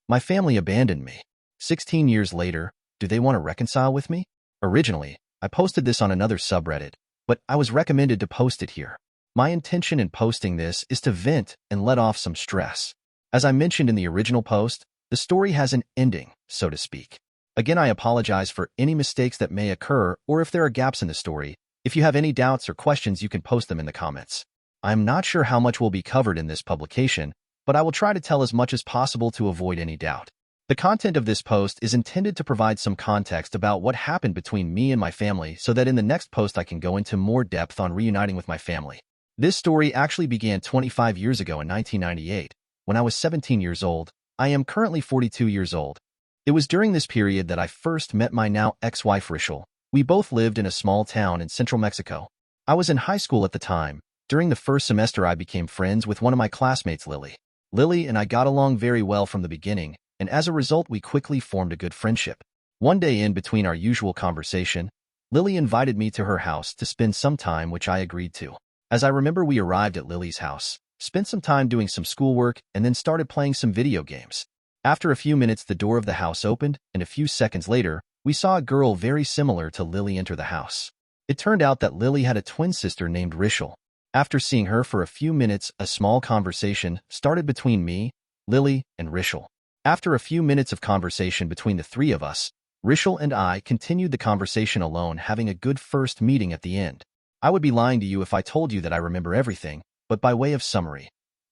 My family abandoned me. 16 years later, do they want to reconcile with me? Originally, I posted this on another subreddit, but I was recommended to post it here. My intention in posting this is to vent and let off some stress. As I mentioned in the original post, the story has an ending, so to speak. Again, I apologize for any mistakes that may occur or if there are gaps in the story. If you have any doubts or questions, you can post them in the comments. I'm not sure how much will be covered in this publication, but I will try to tell as much as possible to avoid any doubt. The content of this post is intended to provide some context about what happened between me and my family so that in the next post I can go into more depth on reuniting with my family. This story actually began 25 years ago in 1998, when I was 17 years old. I am currently 42 years old. It was during this period that I first met my now ex-wife Rachel. We both lived in a small town in central Mexico. I was in high school at the time. During the first semester, I became friends with one of my classmates, Lilly. Lilly and I got along very well from the beginning, and as a result, we quickly formed a good friendship. One day in between our usual conversation, Lilly invited me to her house to spend some time, which I agreed to. As I remember, we arrived at Lily's house, spent some time doing some schoolwork, and then started playing some video games. After a few minutes, the door of the house opened, and a few seconds later, we saw a girl very similar to Lilly enter the house. It turned out that Lilly had a twin sister named Rachel. After seeing her for a few minutes, a small conversation started between me, Lilly, and Rachel. After a few minutes of conversation between the three of us, Rachel and I continued the conversation alone, having a good first meeting at the end. I would be lying to you if I told you that I remember everything, but by way of summary.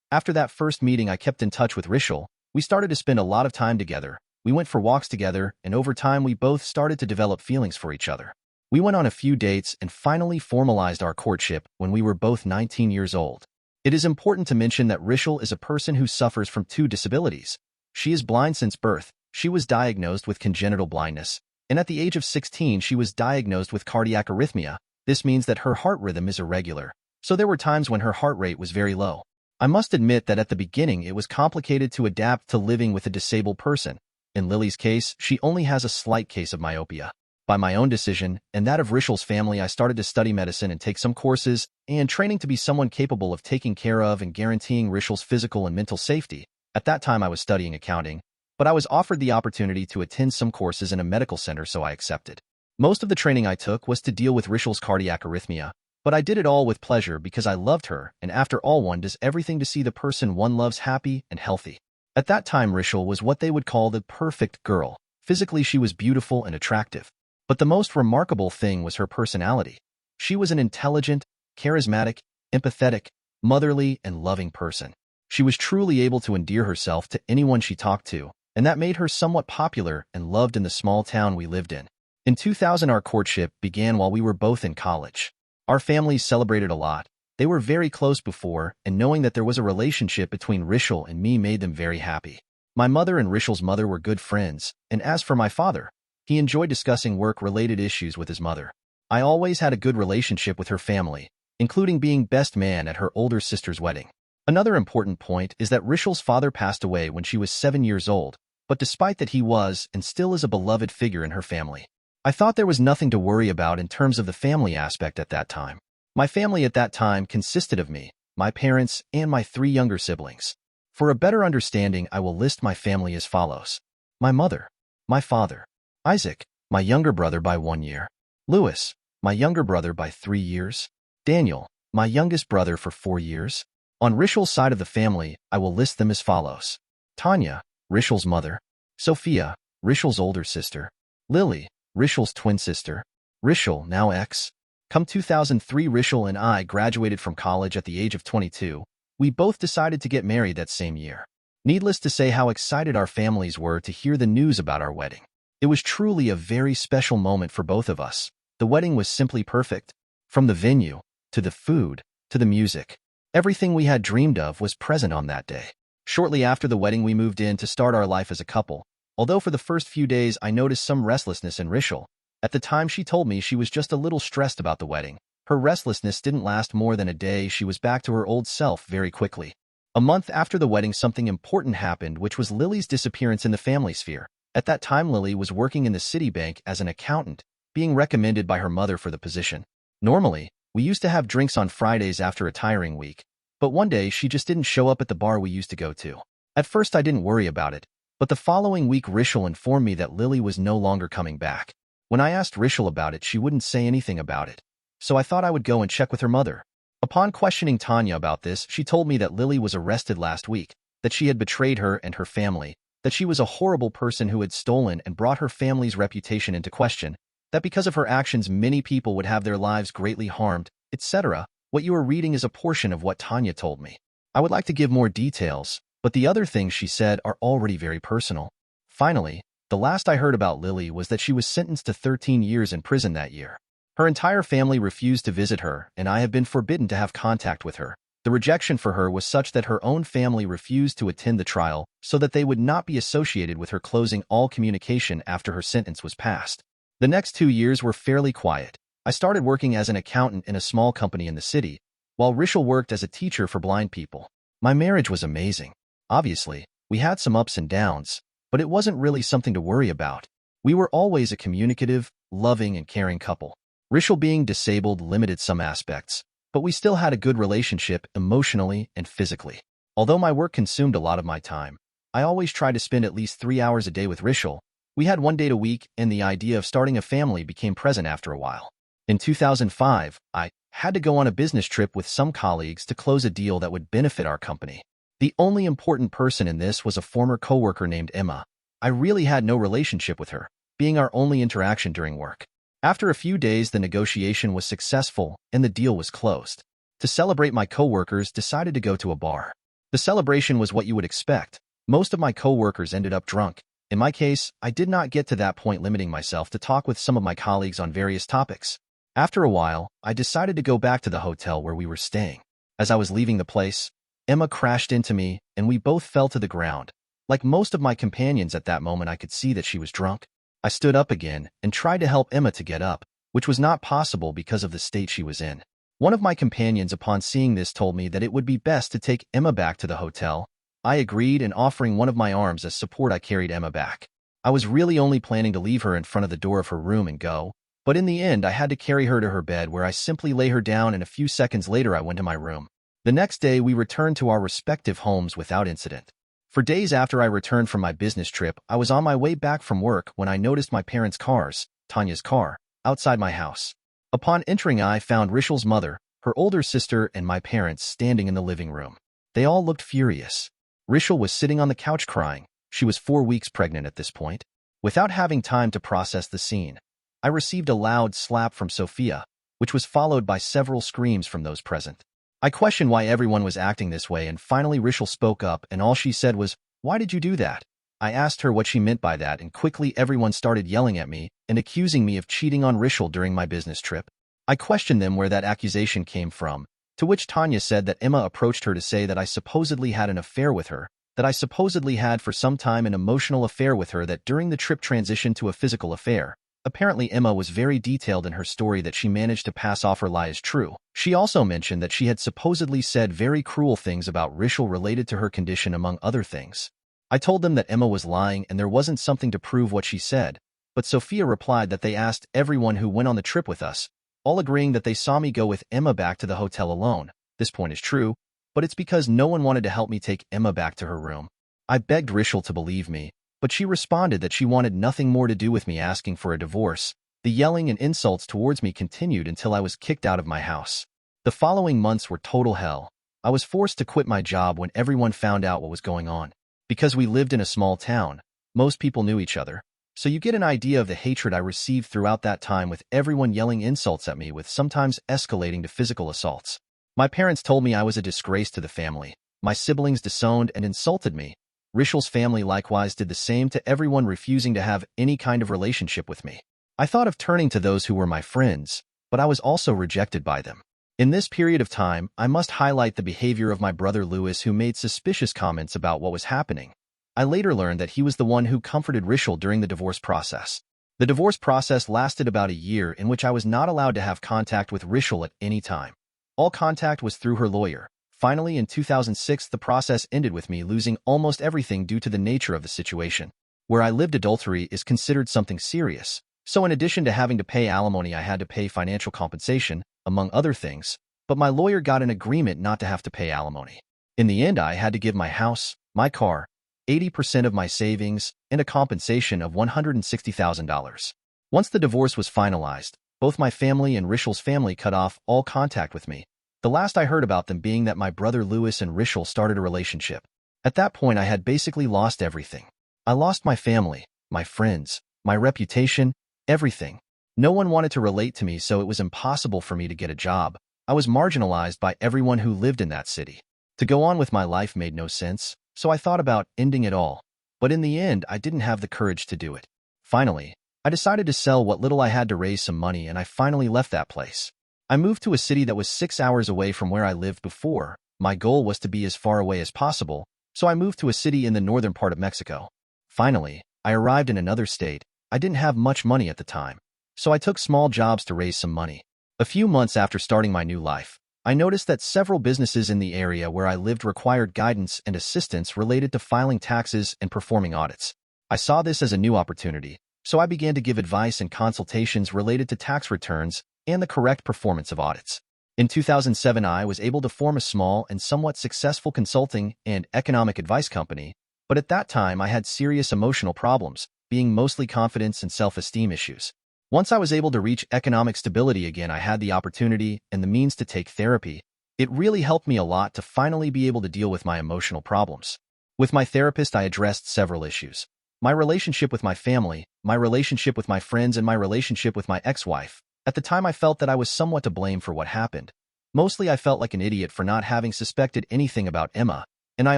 After that first meeting, I kept in touch with Rachel. We started to spend a lot of time together. We went for walks together, and over time we both started to develop feelings for each other. We went on a few dates and finally formalized our courtship when we were both 19 years old. It is important to mention that Rachel is a person who suffers from 2 disabilities. She is blind since birth. She was diagnosed with congenital blindness, and at the age of 16 she was diagnosed with cardiac arrhythmia. This means that her heart rhythm is irregular, so there were times when her heart rate was very low. I must admit that at the beginning it was complicated to adapt to living with a disabled person. In Lily's case, she only has a slight case of myopia. By my own decision, and that of Rachel's family, I started to study medicine and take some courses and training to be someone capable of taking care of and guaranteeing Rachel's physical and mental safety. At that time I was studying accounting, but I was offered the opportunity to attend some courses in a medical center, so I accepted. Most of the training I took was to deal with Rachel's cardiac arrhythmia, but I did it all with pleasure because I loved her, and after all, one does everything to see the person one loves happy and healthy. At that time, Rachel was what they would call the perfect girl. Physically, she was beautiful and attractive. But the most remarkable thing was her personality. She was an intelligent, charismatic, empathetic, motherly, and loving person. She was truly able to endear herself to anyone she talked to, and that made her somewhat popular and loved in the small town we lived in. In 2000, our courtship began while we were both in college. Our families celebrated a lot. They were very close before, and knowing that there was a relationship between Rachel and me made them very happy. My mother and Rachel's mother were good friends, and as for my father, he enjoyed discussing work-related issues with his mother. I always had a good relationship with her family, including being best man at her older sister's wedding. Another important point is that Rachel's father passed away when she was 7 years old, but despite that he was and still is a beloved figure in her family. I thought there was nothing to worry about in terms of the family aspect at that time. My family at that time consisted of me, my parents, and my 3 younger siblings. For a better understanding, I will list my family as follows. My mother, my father, Isaac, my younger brother by 1 year, Louis, my younger brother by 3 years, Daniel, my youngest brother for 4 years. On Rachel's side of the family, I will list them as follows. Tanya, Rachel's mother, Sophia, Rachel's older sister, Lilly, Rachel's twin sister, Rachel, now ex. Come 2003, Rachel and I graduated from college at the age of 22. We both decided to get married that same year. Needless to say how excited our families were to hear the news about our wedding. It was truly a very special moment for both of us. The wedding was simply perfect. From the venue, to the food, to the music. Everything we had dreamed of was present on that day. Shortly after the wedding, we moved in to start our life as a couple. Although for the first few days I noticed some restlessness in Rachel. At the time she told me she was just a little stressed about the wedding. Her restlessness didn't last more than a day. She was back to her old self very quickly. A month after the wedding, something important happened, which was Lily's disappearance in the family sphere. At that time, Lilly was working in the Citibank as an accountant, being recommended by her mother for the position. Normally, we used to have drinks on Fridays after a tiring week, but one day she just didn't show up at the bar we used to go to. At first I didn't worry about it. But the following week, Rishel informed me that Lilly was no longer coming back. When I asked Rishel about it, she wouldn't say anything about it. So I thought I would go and check with her mother. Upon questioning Tanya about this, she told me that Lilly was arrested last week, that she had betrayed her and her family, that she was a horrible person who had stolen and brought her family's reputation into question, that because of her actions many people would have their lives greatly harmed, etc. What you are reading is a portion of what Tanya told me. I would like to give more details, but the other things she said are already very personal. Finally, the last I heard about Lilly was that she was sentenced to 13 years in prison that year. Her entire family refused to visit her, and I have been forbidden to have contact with her. The rejection for her was such that her own family refused to attend the trial so that they would not be associated with her, closing all communication after her sentence was passed. The next 2 years were fairly quiet. I started working as an accountant in a small company in the city, while Rishel worked as a teacher for blind people. My marriage was amazing. Obviously, we had some ups and downs, but it wasn't really something to worry about. We were always a communicative, loving, and caring couple. Rishel being disabled limited some aspects, but we still had a good relationship emotionally and physically. Although my work consumed a lot of my time, I always tried to spend at least 3 hours a day with Rishel. We had 1 date a week, and the idea of starting a family became present after a while. In 2005, I had to go on a business trip with some colleagues to close a deal that would benefit our company. The only important person in this was a former coworker named Emma. I really had no relationship with her, being our only interaction during work. After a few days, the negotiation was successful and the deal was closed. To celebrate, my coworkers decided to go to a bar. The celebration was what you would expect. Most of my coworkers ended up drunk. In my case, I did not get to that point, limiting myself to talk with some of my colleagues on various topics. After a while, I decided to go back to the hotel where we were staying. As I was leaving the place, Emma crashed into me and we both fell to the ground. Like most of my companions at that moment, I could see that she was drunk. I stood up again and tried to help Emma to get up, which was not possible because of the state she was in. One of my companions, upon seeing this, told me that it would be best to take Emma back to the hotel. I agreed, and offering one of my arms as support, I carried Emma back. I was really only planning to leave her in front of the door of her room and go, but in the end I had to carry her to her bed, where I simply lay her down, and a few seconds later I went to my room. The next day we returned to our respective homes without incident. For days after I returned from my business trip, I was on my way back from work when I noticed my parents' cars, Tanya's car, outside my house. Upon entering, I found Rishel's mother, her older sister, and my parents standing in the living room. They all looked furious. Rishel was sitting on the couch crying. She was 4 weeks pregnant at this point. Without having time to process the scene, I received a loud slap from Sophia, which was followed by several screams from those present. I questioned why everyone was acting this way, and finally Rishel spoke up, and all she said was, "Why did you do that?" I asked her what she meant by that, and quickly everyone started yelling at me and accusing me of cheating on Rishel during my business trip. I questioned them where that accusation came from, to which Tanya said that Emma approached her to say that I supposedly had an affair with her, that I supposedly had for some time an emotional affair with her, that during the trip transitioned to a physical affair. Apparently Emma was very detailed in her story that she managed to pass off her lie as true. She also mentioned that she had supposedly said very cruel things about Rishel related to her condition, among other things. I told them that Emma was lying and there wasn't something to prove what she said, but Sophia replied that they asked everyone who went on the trip with us, all agreeing that they saw me go with Emma back to the hotel alone. This point is true, but it's because no one wanted to help me take Emma back to her room. I begged Rishel to believe me, but she responded that she wanted nothing more to do with me, asking for a divorce. The yelling and insults towards me continued until I was kicked out of my house. The following months were total hell. I was forced to quit my job when everyone found out what was going on. Because we lived in a small town, most people knew each other, so you get an idea of the hatred I received throughout that time, with everyone yelling insults at me, with sometimes escalating to physical assaults. My parents told me I was a disgrace to the family. My siblings disowned and insulted me. Rishel's family likewise did the same to everyone, refusing to have any kind of relationship with me. I thought of turning to those who were my friends, but I was also rejected by them. In this period of time, I must highlight the behavior of my brother Lewis, who made suspicious comments about what was happening. I later learned that he was the one who comforted Rishel during the divorce process. The divorce process lasted about a year, in which I was not allowed to have contact with Rishel at any time. All contact was through her lawyer. Finally, in 2006, the process ended with me losing almost everything due to the nature of the situation. Where I lived, adultery is considered something serious. So in addition to having to pay alimony, I had to pay financial compensation, among other things, but my lawyer got an agreement not to have to pay alimony. In the end, I had to give my house, my car, 80% of my savings, and a compensation of $160,000. Once the divorce was finalized, both my family and Rishel's family cut off all contact with me, the last I heard about them being that my brother Louis and Rishel started a relationship. At that point, I had basically lost everything. I lost my family, my friends, my reputation, everything. No one wanted to relate to me, so it was impossible for me to get a job. I was marginalized by everyone who lived in that city. To go on with my life made no sense, so I thought about ending it all. But in the end, I didn't have the courage to do it. Finally, I decided to sell what little I had to raise some money, and I finally left that place. I moved to a city that was 6 hours away from where I lived before. My goal was to be as far away as possible, so I moved to a city in the northern part of Mexico. Finally, I arrived in another state. I didn't have much money at the time, so I took small jobs to raise some money. A few months after starting my new life, I noticed that several businesses in the area where I lived required guidance and assistance related to filing taxes and performing audits. I saw this as a new opportunity, so I began to give advice and consultations related to tax returns and the correct performance of audits. In 2007, I was able to form a small and somewhat successful consulting and economic advice company, but at that time I had serious emotional problems, being mostly confidence and self-esteem issues. Once I was able to reach economic stability again, I had the opportunity and the means to take therapy. It really helped me a lot to finally be able to deal with my emotional problems. With my therapist, I addressed several issues. My relationship with my family, my relationship with my friends, and my relationship with my ex-wife. At the time, I felt that I was somewhat to blame for what happened. Mostly, I felt like an idiot for not having suspected anything about Emma, and I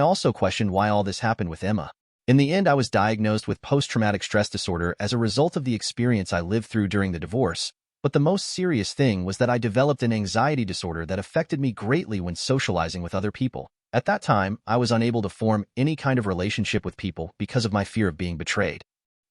also questioned why all this happened with Emma. In the end, I was diagnosed with post-traumatic stress disorder as a result of the experience I lived through during the divorce, but the most serious thing was that I developed an anxiety disorder that affected me greatly when socializing with other people. At that time, I was unable to form any kind of relationship with people because of my fear of being betrayed.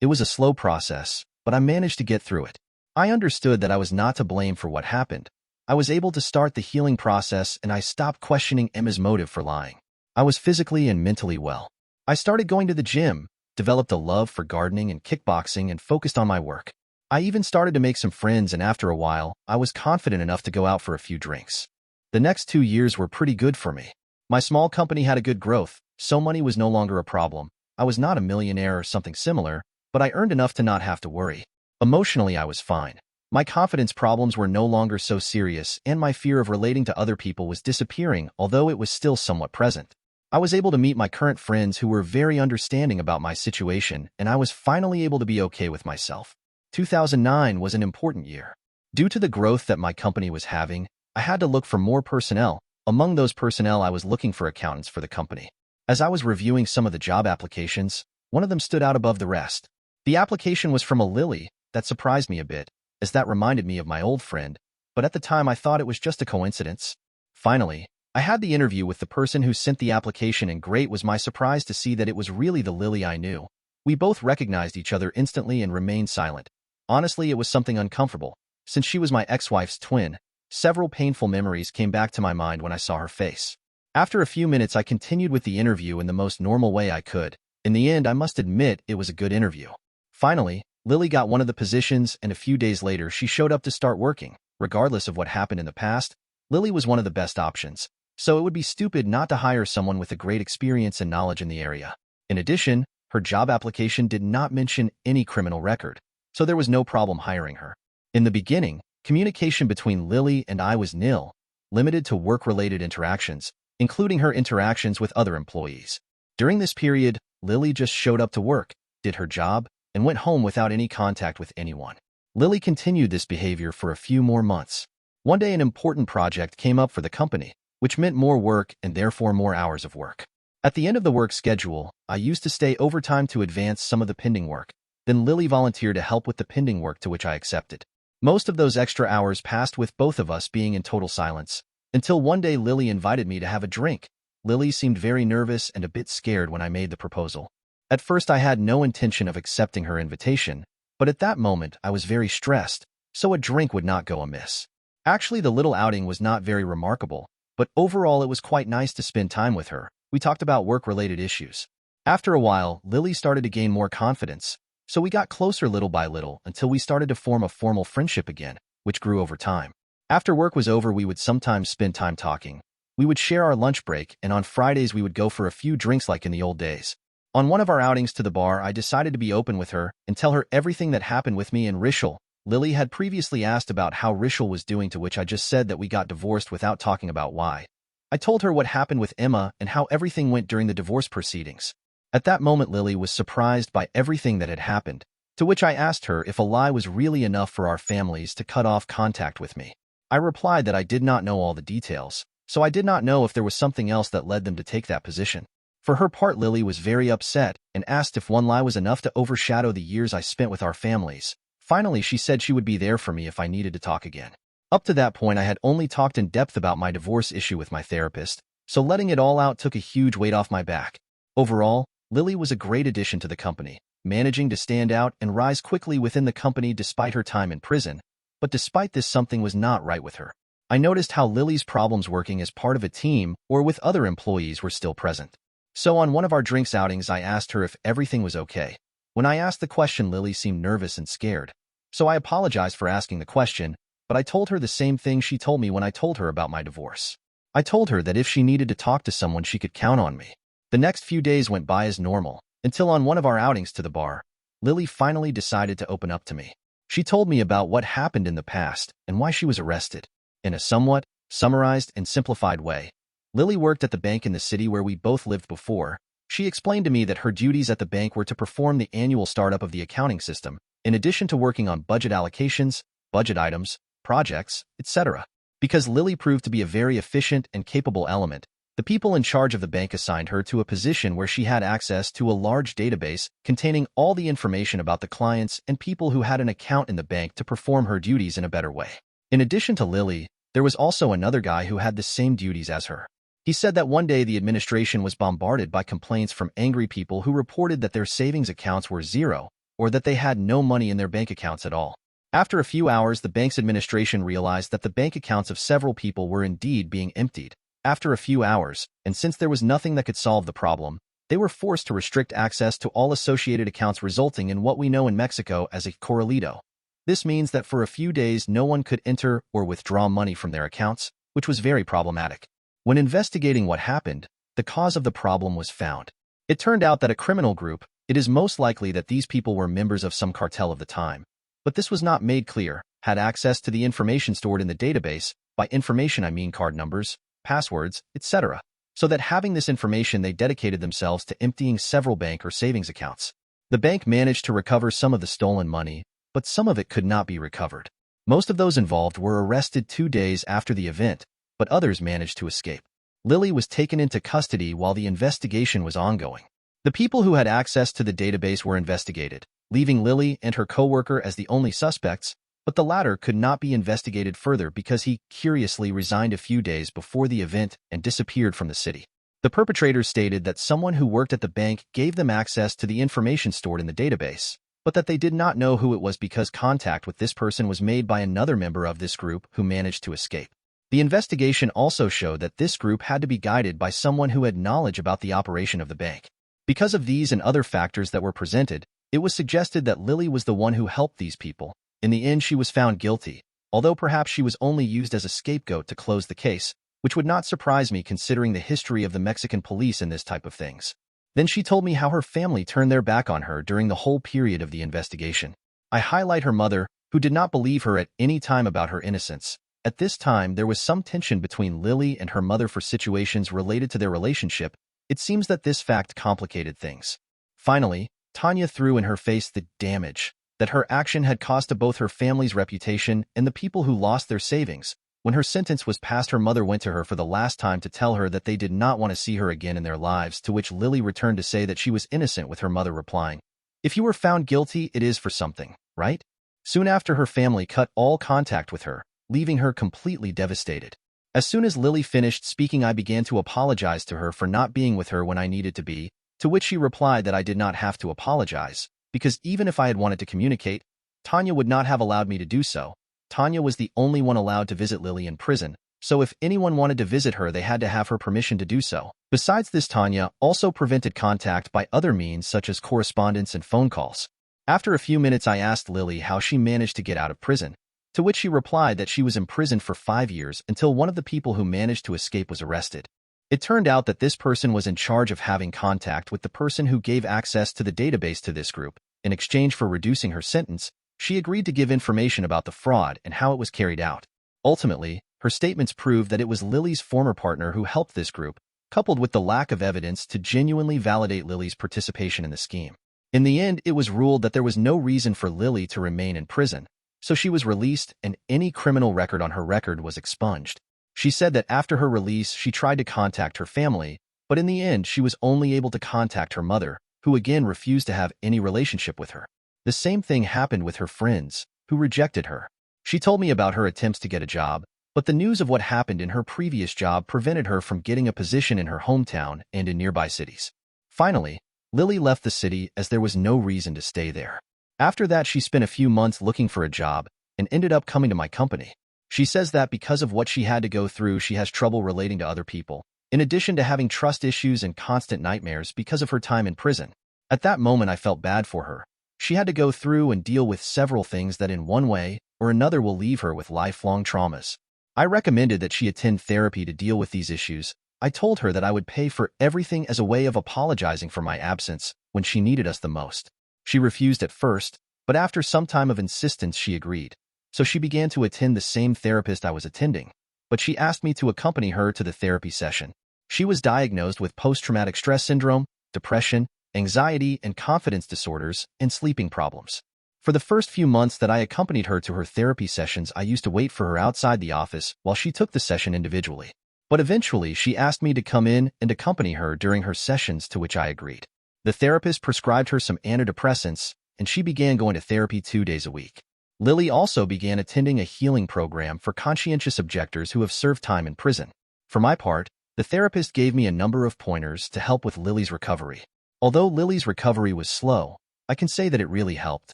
It was a slow process, but I managed to get through it. I understood that I was not to blame for what happened. I was able to start the healing process, and I stopped questioning Emma's motive for lying. I was physically and mentally well. I started going to the gym, developed a love for gardening and kickboxing, and focused on my work. I even started to make some friends, and after a while, I was confident enough to go out for a few drinks. The next 2 years were pretty good for me. My small company had a good growth, so money was no longer a problem. I was not a millionaire or something similar, but I earned enough to not have to worry. Emotionally, I was fine. My confidence problems were no longer so serious, and my fear of relating to other people was disappearing, although it was still somewhat present. I was able to meet my current friends who were very understanding about my situation, and I was finally able to be okay with myself. 2009 was an important year. Due to the growth that my company was having, I had to look for more personnel. Among those personnel, I was looking for accountants for the company. As I was reviewing some of the job applications, one of them stood out above the rest. The application was from a Lilly. That surprised me a bit, as that reminded me of my old friend, but at the time I thought it was just a coincidence. Finally, I had the interview with the person who sent the application, and great was my surprise to see that it was really the Lilly I knew. We both recognized each other instantly and remained silent. Honestly, it was something uncomfortable. Since she was my ex-wife's twin, several painful memories came back to my mind when I saw her face. After a few minutes, I continued with the interview in the most normal way I could. In the end, I must admit it was a good interview. Finally, Lilly got one of the positions, and a few days later, she showed up to start working. Regardless of what happened in the past, Lilly was one of the best options, so it would be stupid not to hire someone with a great experience and knowledge in the area. In addition, her job application did not mention any criminal record, so there was no problem hiring her. In the beginning, communication between Lilly and I was nil, limited to work-related interactions, including her interactions with other employees. During this period, Lilly just showed up to work, did her job, and went home without any contact with anyone. Lilly continued this behavior for a few more months. One day, an important project came up for the company, which meant more work and therefore more hours of work. At the end of the work schedule, I used to stay overtime to advance some of the pending work. Then Lilly volunteered to help with the pending work, to which I accepted. Most of those extra hours passed with both of us being in total silence, until one day Lilly invited me to have a drink. Lilly seemed very nervous and a bit scared when I made the proposal. At first, I had no intention of accepting her invitation, but at that moment, I was very stressed, so a drink would not go amiss. Actually, the little outing was not very remarkable, but overall it was quite nice to spend time with her. We talked about work-related issues. After a while, Lilly started to gain more confidence, so we got closer little by little until we started to form a formal friendship again, which grew over time. After work was over, we would sometimes spend time talking. We would share our lunch break, and on Fridays we would go for a few drinks like in the old days. On one of our outings to the bar, I decided to be open with her and tell her everything that happened with me and Rishal. Lilly had previously asked about how Rishal was doing, to which I just said that we got divorced without talking about why. I told her what happened with Emma and how everything went during the divorce proceedings. At that moment, Lilly was surprised by everything that had happened, to which I asked her if a lie was really enough for our families to cut off contact with me. I replied that I did not know all the details, so I did not know if there was something else that led them to take that position. For her part, Lilly was very upset and asked if one lie was enough to overshadow the years I spent with our families. Finally, she said she would be there for me if I needed to talk again. Up to that point, I had only talked in depth about my divorce issue with my therapist, so letting it all out took a huge weight off my back. Overall, Lilly was a great addition to the company, managing to stand out and rise quickly within the company despite her time in prison. But despite this, something was not right with her. I noticed how Lilly's problems working as part of a team or with other employees were still present. So on one of our drinks outings, I asked her if everything was okay. When I asked the question, Lilly seemed nervous and scared. So I apologized for asking the question, but I told her the same thing she told me when I told her about my divorce. I told her that if she needed to talk to someone, she could count on me. The next few days went by as normal, until on one of our outings to the bar, Lilly finally decided to open up to me. She told me about what happened in the past and why she was arrested. In a somewhat summarized and simplified way, Lilly worked at the bank in the city where we both lived before. She explained to me that her duties at the bank were to perform the annual startup of the accounting system, in addition to working on budget allocations, budget items, projects, etc. Because Lilly proved to be a very efficient and capable element, the people in charge of the bank assigned her to a position where she had access to a large database containing all the information about the clients and people who had an account in the bank to perform her duties in a better way. In addition to Lilly, there was also another guy who had the same duties as her. He said that one day the administration was bombarded by complaints from angry people who reported that their savings accounts were zero or that they had no money in their bank accounts at all. After a few hours, the bank's administration realized that the bank accounts of several people were indeed being emptied. After a few hours, and since there was nothing that could solve the problem, they were forced to restrict access to all associated accounts, resulting in what we know in Mexico as a corralito. This means that for a few days no one could enter or withdraw money from their accounts, which was very problematic. When investigating what happened, the cause of the problem was found. It turned out that a criminal group, it is most likely that these people were members of some cartel of the time, but this was not made clear, had access to the information stored in the database. By information I mean card numbers, passwords, etc. So that having this information, they dedicated themselves to emptying several bank or savings accounts. The bank managed to recover some of the stolen money, but some of it could not be recovered. Most of those involved were arrested 2 days after the event, but others managed to escape. Lilly was taken into custody while the investigation was ongoing. The people who had access to the database were investigated, leaving Lilly and her coworker as the only suspects, but the latter could not be investigated further because he curiously resigned a few days before the event and disappeared from the city. The perpetrators stated that someone who worked at the bank gave them access to the information stored in the database, but that they did not know who it was because contact with this person was made by another member of this group who managed to escape. The investigation also showed that this group had to be guided by someone who had knowledge about the operation of the bank. Because of these and other factors that were presented, it was suggested that Lilly was the one who helped these people. In the end, she was found guilty, although perhaps she was only used as a scapegoat to close the case, which would not surprise me considering the history of the Mexican police in this type of things. Then she told me how her family turned their back on her during the whole period of the investigation. I highlight her mother, who did not believe her at any time about her innocence. At this time, there was some tension between Lilly and her mother for situations related to their relationship. It seems that this fact complicated things. Finally, Tanya threw in her face the damage that her action had caused to both her family's reputation and the people who lost their savings. When her sentence was passed, her mother went to her for the last time to tell her that they did not want to see her again in their lives, to which Lilly returned to say that she was innocent, with her mother replying, "If you were found guilty, it is for something, right?" Soon after, her family cut all contact with her, leaving her completely devastated. As soon as Lilly finished speaking, I began to apologize to her for not being with her when I needed to be, to which she replied that I did not have to apologize, because even if I had wanted to communicate, Tanya would not have allowed me to do so. Tanya was the only one allowed to visit Lilly in prison, so if anyone wanted to visit her, they had to have her permission to do so. Besides this, Tanya also prevented contact by other means such as correspondence and phone calls. After a few minutes, I asked Lilly how she managed to get out of prison, to which she replied that she was imprisoned for 5 years until one of the people who managed to escape was arrested. It turned out that this person was in charge of having contact with the person who gave access to the database to this group. In exchange for reducing her sentence, she agreed to give information about the fraud and how it was carried out. Ultimately, her statements proved that it was Lilly's former partner who helped this group, coupled with the lack of evidence to genuinely validate Lilly's participation in the scheme. In the end, it was ruled that there was no reason for Lilly to remain in prison, so she was released and any criminal record on her record was expunged. She said that after her release, she tried to contact her family, but in the end, she was only able to contact her mother, who again refused to have any relationship with her. The same thing happened with her friends, who rejected her. She told me about her attempts to get a job, but the news of what happened in her previous job prevented her from getting a position in her hometown and in nearby cities. Finally, Lilly left the city as there was no reason to stay there. After that, she spent a few months looking for a job and ended up coming to my company. She says that because of what she had to go through, she has trouble relating to other people, in addition to having trust issues and constant nightmares because of her time in prison. At that moment, I felt bad for her. She had to go through and deal with several things that in one way or another will leave her with lifelong traumas. I recommended that she attend therapy to deal with these issues. I told her that I would pay for everything as a way of apologizing for my absence when she needed us the most. She refused at first, but after some time of insistence, she agreed. So she began to attend the same therapist I was attending, but she asked me to accompany her to the therapy session. She was diagnosed with post-traumatic stress syndrome, depression, anxiety and confidence disorders, and sleeping problems. For the first few months that I accompanied her to her therapy sessions, I used to wait for her outside the office while she took the session individually. But eventually, she asked me to come in and accompany her during her sessions, to which I agreed. The therapist prescribed her some antidepressants, and she began going to therapy 2 days a week. Lilly also began attending a healing program for conscientious objectors who have served time in prison. For my part, the therapist gave me a number of pointers to help with Lilly's recovery. Although Lilly's recovery was slow, I can say that it really helped.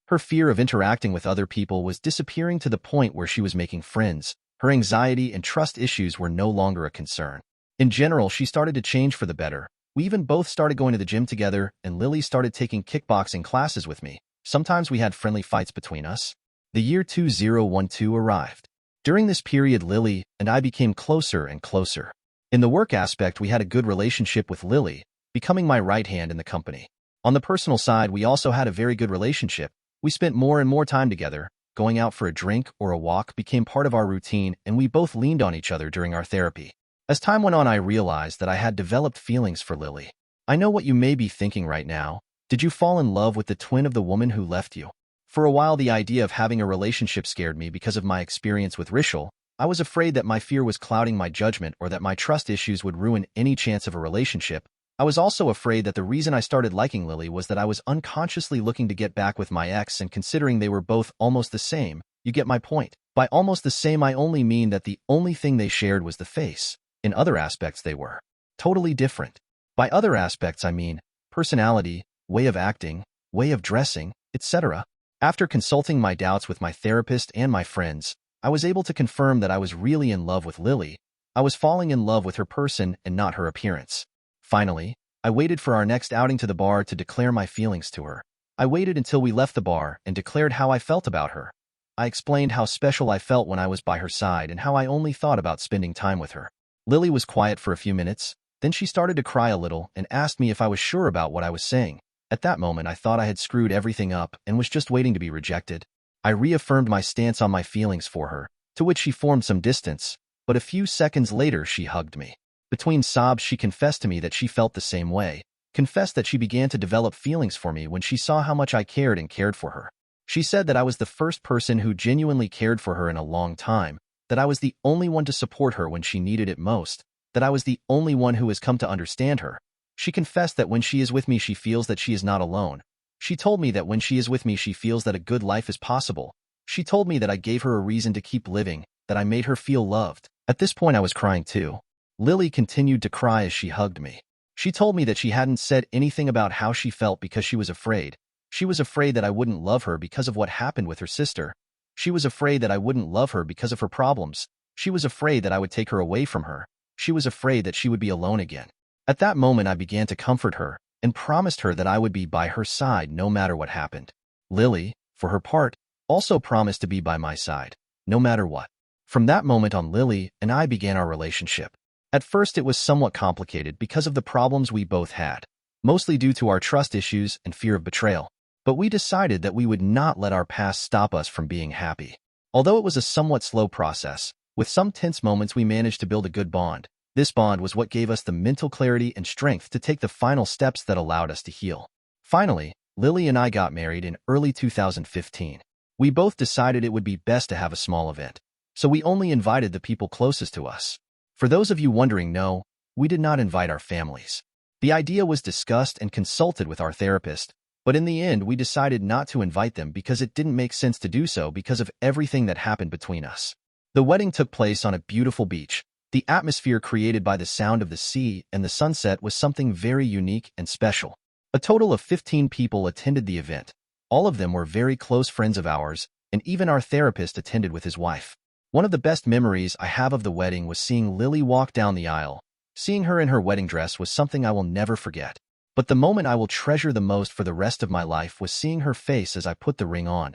Her fear of interacting with other people was disappearing to the point where she was making friends. Her anxiety and trust issues were no longer a concern. In general, she started to change for the better. We even both started going to the gym together, and Lilly started taking kickboxing classes with me. Sometimes we had friendly fights between us. The year 2012 arrived. During this period, Lilly and I became closer and closer. In the work aspect, we had a good relationship with Lilly, becoming my right hand in the company. On the personal side, we also had a very good relationship. We spent more and more time together. Going out for a drink or a walk became part of our routine, and we both leaned on each other during our therapy. As time went on, I realized that I had developed feelings for Lilly. I know what you may be thinking right now. Did you fall in love with the twin of the woman who left you? For a while, the idea of having a relationship scared me because of my experience with Rachel. I was afraid that my fear was clouding my judgment or that my trust issues would ruin any chance of a relationship. I was also afraid that the reason I started liking Lilly was that I was unconsciously looking to get back with my ex, and considering they were both almost the same. You get my point. By almost the same, I only mean that the only thing they shared was the face. In other aspects, they were totally different. By other aspects, I mean personality, way of acting, way of dressing, etc. After consulting my doubts with my therapist and my friends, I was able to confirm that I was really in love with Lilly. I was falling in love with her person and not her appearance. Finally, I waited for our next outing to the bar to declare my feelings to her. I waited until we left the bar and declared how I felt about her. I explained how special I felt when I was by her side and how I only thought about spending time with her. Lilly was quiet for a few minutes, then she started to cry a little and asked me if I was sure about what I was saying. At that moment, I thought I had screwed everything up and was just waiting to be rejected. I reaffirmed my stance on my feelings for her, to which she formed some distance, but a few seconds later she hugged me. Between sobs, she confessed to me that she felt the same way, confessed that she began to develop feelings for me when she saw how much I cared and cared for her. She said that I was the first person who genuinely cared for her in a long time, that I was the only one to support her when she needed it most, that I was the only one who has come to understand her. She confessed that when she is with me, she feels that she is not alone. She told me that when she is with me, she feels that a good life is possible. She told me that I gave her a reason to keep living, that I made her feel loved. At this point, I was crying too. Lilly continued to cry as she hugged me. She told me that she hadn't said anything about how she felt because she was afraid. She was afraid that I wouldn't love her because of what happened with her sister. She was afraid that I wouldn't love her because of her problems. She was afraid that I would take her away from her. She was afraid that she would be alone again. At that moment, I began to comfort her and promised her that I would be by her side no matter what happened. Lilly, for her part, also promised to be by my side, no matter what. From that moment on, Lilly and I began our relationship. At first, it was somewhat complicated because of the problems we both had, mostly due to our trust issues and fear of betrayal. But we decided that we would not let our past stop us from being happy. Although it was a somewhat slow process, with some tense moments we managed to build a good bond. This bond was what gave us the mental clarity and strength to take the final steps that allowed us to heal. Finally, Lilly and I got married in early 2015. We both decided it would be best to have a small event, so we only invited the people closest to us. For those of you wondering, no, we did not invite our families. The idea was discussed and consulted with our therapist, but in the end we decided not to invite them because it didn't make sense to do so because of everything that happened between us. The wedding took place on a beautiful beach. The atmosphere created by the sound of the sea and the sunset was something very unique and special. A total of 15 people attended the event. All of them were very close friends of ours, and even our therapist attended with his wife. One of the best memories I have of the wedding was seeing Lilly walk down the aisle. Seeing her in her wedding dress was something I will never forget. But the moment I will treasure the most for the rest of my life was seeing her face as I put the ring on.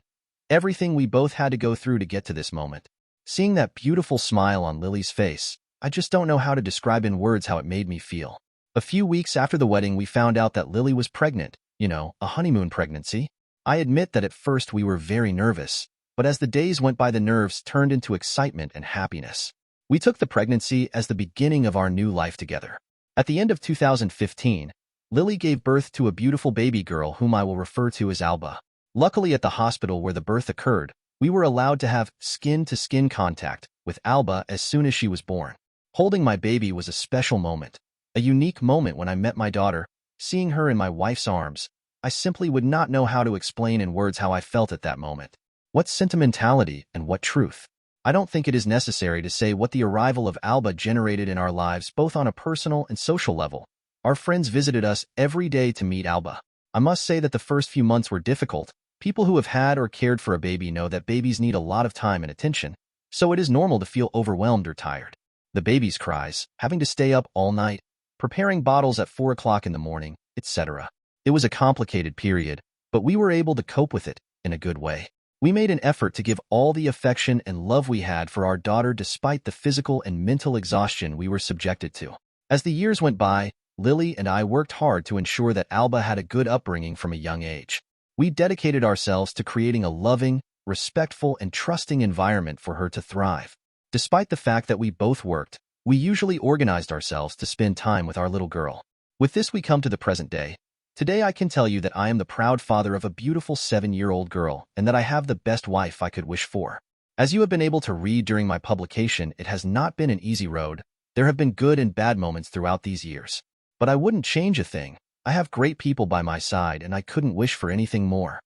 Everything we both had to go through to get to this moment. Seeing that beautiful smile on Lily's face, I just don't know how to describe in words how it made me feel. A few weeks after the wedding, we found out that Lilly was pregnant, a honeymoon pregnancy. I admit that at first we were very nervous, but as the days went by, the nerves turned into excitement and happiness. We took the pregnancy as the beginning of our new life together. At the end of 2015, Lilly gave birth to a beautiful baby girl whom I will refer to as Alba. Luckily, at the hospital where the birth occurred, we were allowed to have skin-to-skin contact with Alba as soon as she was born. Holding my baby was a special moment. A unique moment when I met my daughter, seeing her in my wife's arms. I simply would not know how to explain in words how I felt at that moment. What sentimentality and what truth. I don't think it is necessary to say what the arrival of Alba generated in our lives, both on a personal and social level. Our friends visited us every day to meet Alba. I must say that the first few months were difficult. People who have had or cared for a baby know that babies need a lot of time and attention, so it is normal to feel overwhelmed or tired. The baby's cries, having to stay up all night, preparing bottles at 4 o'clock in the morning, etc. It was a complicated period, but we were able to cope with it in a good way. We made an effort to give all the affection and love we had for our daughter despite the physical and mental exhaustion we were subjected to. As the years went by, Lilly and I worked hard to ensure that Alba had a good upbringing from a young age. We dedicated ourselves to creating a loving, respectful, and trusting environment for her to thrive. Despite the fact that we both worked, we usually organized ourselves to spend time with our little girl. With this, we come to the present day. Today, I can tell you that I am the proud father of a beautiful 7-year-old girl and that I have the best wife I could wish for. As you have been able to read during my publication, it has not been an easy road. There have been good and bad moments throughout these years. But I wouldn't change a thing. I have great people by my side and I couldn't wish for anything more.